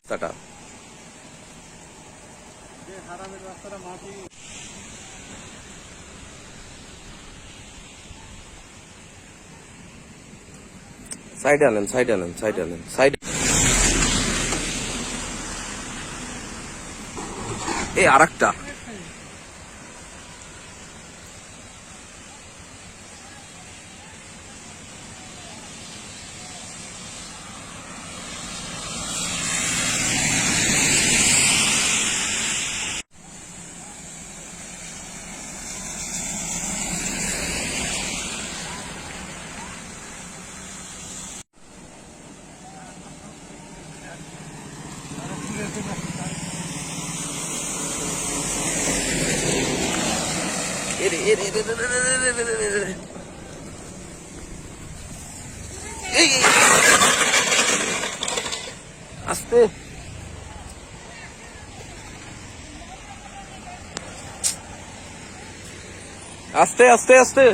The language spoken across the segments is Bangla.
টাটা। সাইডে আনেন, সাইডে আনেন, সাইডে আনেন, সাইড। এই আরেকটা আস্তে। আস্তে আস্তে আস্তে।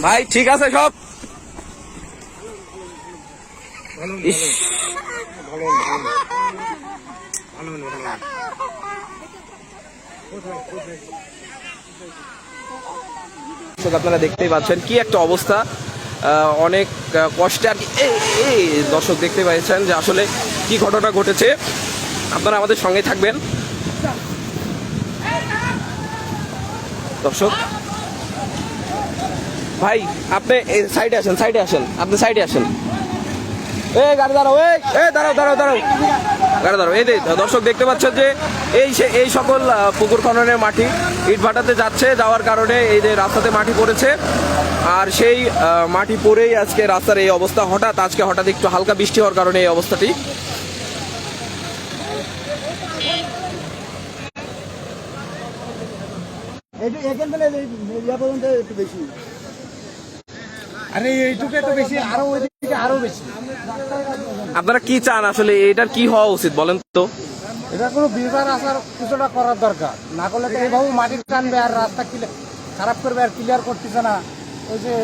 ভাই ঠিক আছে সব। ইস, আপনারা দেখতেই পাচ্ছেন কি একটা অবস্থা, অনেক কষ্টে আর কি। এই দর্শক দেখতে পাচ্ছেন যে আসলে কি ঘটনা ঘটেছে, আপনারা আমাদের সঙ্গে থাকবেন দর্শক। ভাই আপনি সাইডে আসেন, সাইডে আসেন, আপনি সাইডে আসেন। এই গাড়ি দাঁড়াও, এই দাঁড়াও দাঁড়াও দাঁড়াও, গাড়ি দাঁড়াও। এই দর্শক দেখতে পাচ্ছেন যে এই সকল পুকুর খননের মাটি ইটভাটাতে যাচ্ছে, যাওয়ার কারণে এই যে রাস্তাতে মাটি পড়েছে, আর সেই মাটি পড়েই আজকে রাস্তার এই অবস্থা। আজকে হঠাৎ একটু হালকা বৃষ্টি হওয়ার কারণে এই অবস্থাটি। আপনারা কি চান আসলে, এটার কি হওয়া উচিত বলেন তো? এটা কোনো বিচার আসার কিছুটা করার দরকার, না করলে তো এইভাবে মাটির টানবে আর রাস্তা খারাপ করবে আর ক্লিয়ার করতেছে না। ওই যে